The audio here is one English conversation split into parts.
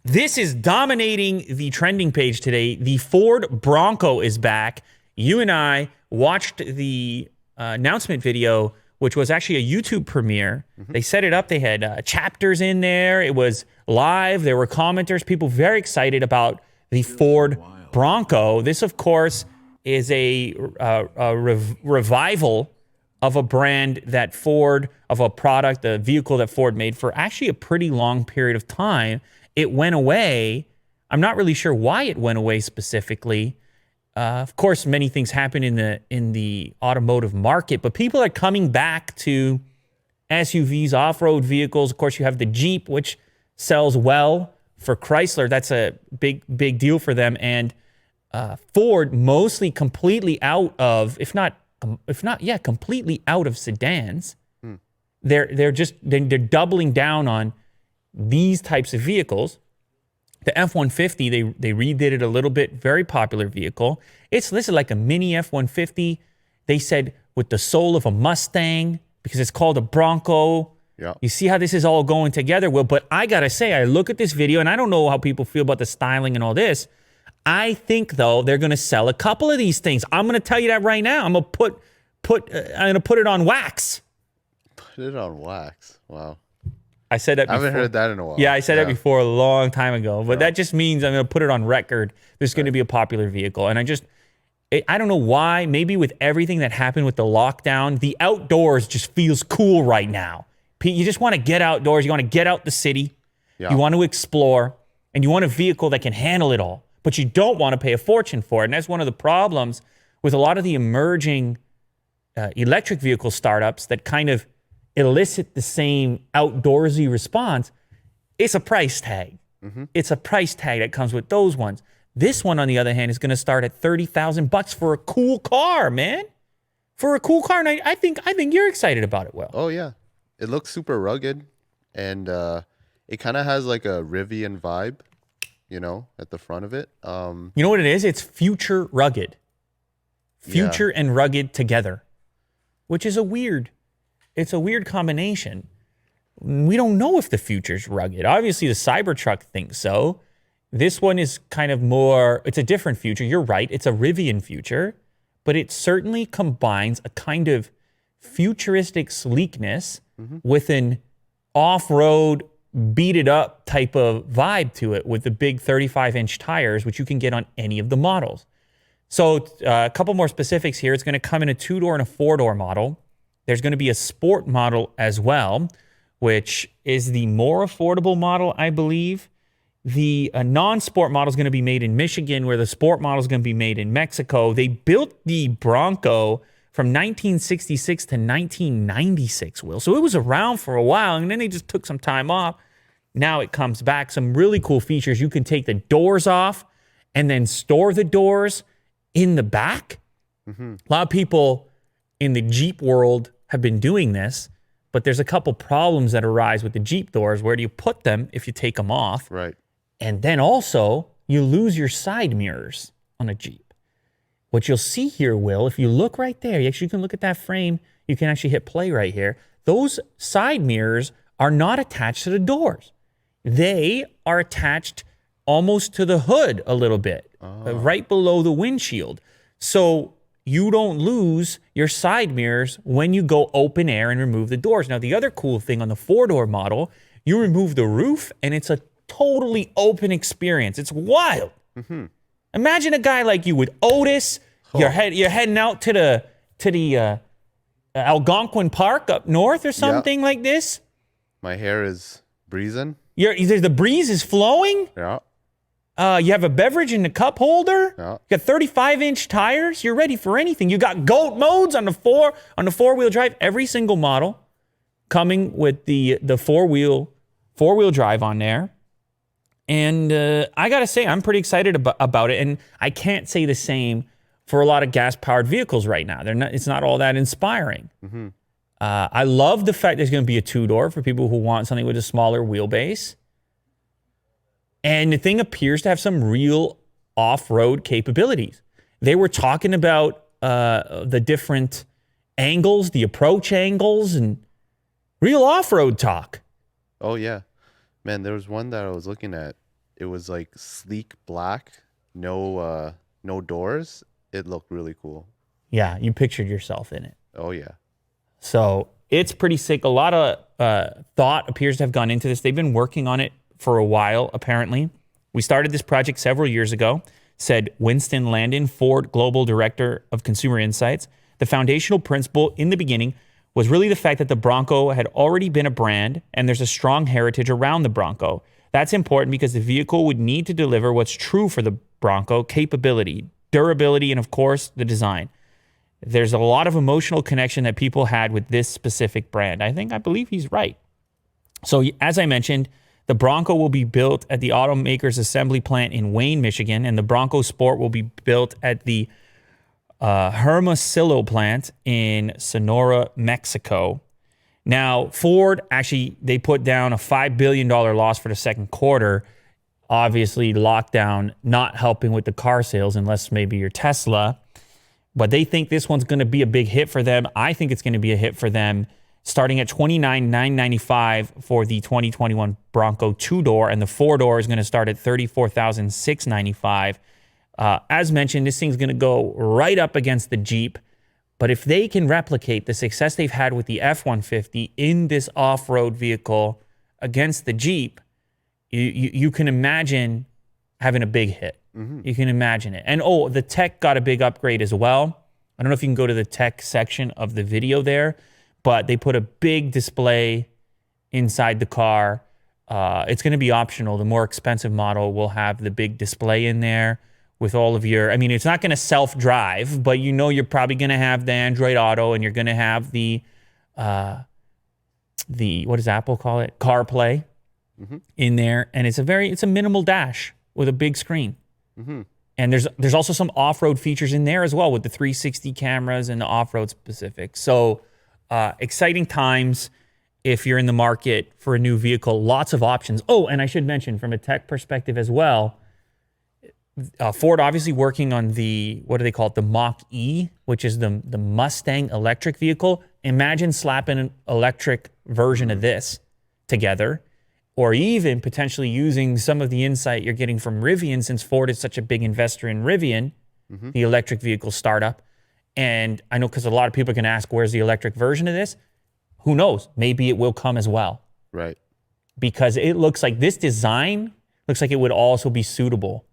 This is dominating the trending page today. The Ford Bronco is back. You and I watched the announcement video, which was actually a YouTube premiere. They set it up. They had chapters in there. It was live. There were commenters, people very excited about the Ford Bronco. This, of course, is a revival of a brand that Ford, of a product, a vehicle that Ford made for actually a pretty long period of time. It went away. I'm not really sure why it went away specifically. Of course, many things happen in the automotive market, but people are coming back to SUVs, off-road vehicles. Of course, you have the Jeep, which sells well for Chrysler. That's a big deal for them. And Ford mostly completely out of, if not, completely out of sedans. They're doubling down on these types of vehicles. The F-150, they redid it a little bit. Very popular vehicle. It's listed like a mini F-150. They said with the soul of a Mustang because it's called a Bronco. Yeah. You see how this is all going together? Well, but I gotta say, I look at this video and I don't know how people feel about the styling and all this. I think though they're gonna sell a couple of these things. I'm gonna tell you that right now. I'm gonna put it on wax. Put it on wax. Wow. I said that before. I haven't heard that in a while. Yeah, I said that before a long time ago. But that just means I'm going to put it on record. This is going to be a popular vehicle. And I don't know why. Maybe with everything that happened with the lockdown, the outdoors just feels cool right now. You just want to get outdoors. You want to get out the city. Yeah. You want to explore. And you want a vehicle that can handle it all. But you don't want to pay a fortune for it. And that's one of the problems with a lot of the emerging electric vehicle startups that kind of elicit the same outdoorsy response. It's a price tag. It's a price tag that comes with those ones. This one, on the other hand, is going to start at $30,000 for a cool car, man. For a cool car, and I think you're excited about it, Will. Oh yeah, it looks super rugged, and it kind of has like a Rivian vibe, at the front of it. You know what it is? It's future rugged. Future and rugged together, which is a weird combination. We don't know if the future's rugged. Obviously, the Cybertruck thinks so. This one is kind of more, it's a different future. You're right. It's a Rivian future, but it certainly combines a kind of futuristic sleekness with an off-road, beat-it-up type of vibe to it with the big 35-inch tires, which you can get on any of the models. So a couple more specifics here. It's going to come in a 2-door and a 4-door model. There's going to be a sport model as well, which is the more affordable model, I believe. The non-sport model is going to be made in Michigan, where the sport model is going to be made in Mexico. They built the Bronco from 1966 to 1996, Will. So it was around for a while, and then they just took some time off. Now it comes back. Some really cool features. You can take the doors off and then store the doors in the back. A lot of people in the Jeep world have been doing this, but there's a couple problems that arise with the Jeep doors. Where do you put them if you take them off? Right. And then also, you lose your side mirrors on a Jeep. What you'll see here, Will, if you look right there, you can look at that frame. You can actually hit play right here. Those side mirrors are not attached to the doors. They are attached almost to the hood a little bit, right below the windshield. So you don't lose your side mirrors when you go open air and remove the doors. Now, the other cool thing on the 4-door model, you remove the roof and it's a totally open experience. It's wild. Imagine a guy like you with Otis. You're heading out to the Algonquin Park up north or something like this. My hair is breezing. The breeze is flowing. Yeah. You have a beverage in the cup holder. Yeah. You got 35-inch tires. You're ready for anything. You got GOAT modes on the four-wheel drive. Every single model coming with the four-wheel drive on there. And I gotta say, I'm pretty excited about it. And I can't say the same for a lot of gas-powered vehicles right now. It's not all that inspiring. I love the fact there's going to be a 2-door for people who want something with a smaller wheelbase. And the thing appears to have some real off-road capabilities. They were talking about the different angles, the approach angles, and real off-road talk. Oh, yeah. Man, there was one that I was looking at. it was like sleek black, no doors. It looked really cool. Yeah, you pictured yourself in it. Oh yeah. So it's pretty sick. A lot of thought appears to have gone into this. They've been working on it for a while, apparently. We started this project several years ago, said Winston Landon, Ford Global Director of Consumer Insights. The foundational principle in the beginning was really the fact that the Bronco had already been a brand and there's a strong heritage around the Bronco. That's important because the vehicle would need to deliver what's true for the Bronco: capability, durability, and of course, the design. There's a lot of emotional connection that people had with this specific brand. I believe he's right. So as I mentioned, the Bronco will be built at the automaker's assembly plant in Wayne, Michigan, and the Bronco Sport will be built at the Hermosillo plant in Sonora, Mexico. Now, Ford, actually, they put down a $5 billion loss for the second quarter. Obviously, lockdown not helping with the car sales unless maybe you're Tesla. But they think this one's going to be a big hit for them. I think it's going to be a hit for them, starting at $29,995 for the 2021 Bronco two-door, and the four-door is going to start at $34,695. As mentioned, this thing's going to go right up against the Jeep. But if they can replicate the success they've had with the F-150 in this off-road vehicle against the Jeep, you can imagine having a big hit. Mm-hmm. You can imagine it. And the tech got a big upgrade as well. I don't know if you can go to the tech section of the video there, but they put a big display inside the car. It's going to be optional. The more expensive model will have the big display in there with all of your, it's not going to self-drive, but you're probably going to have the Android Auto, and you're going to have the what does Apple call it? CarPlay in there. And it's a minimal dash with a big screen. Mm-hmm. And there's also some off-road features in there as well with the 360 cameras and the off-road specific. So exciting times if you're in the market for a new vehicle. Lots of options. Oh, and I should mention from a tech perspective as well, Ford obviously working on what do they call it? The Mach-E, which is the Mustang electric vehicle. Imagine slapping an electric version of this together, or even potentially using some of the insight you're getting from Rivian, since Ford is such a big investor in Rivian, the electric vehicle startup. And I know because a lot of people are going to ask, where's the electric version of this? Who knows? Maybe it will come as well. Right. Because it looks like this design looks like it would also be suitable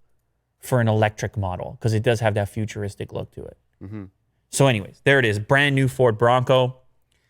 for an electric model because it does have that futuristic look to it. Mm-hmm. So anyways, there it is. Brand new Ford Bronco.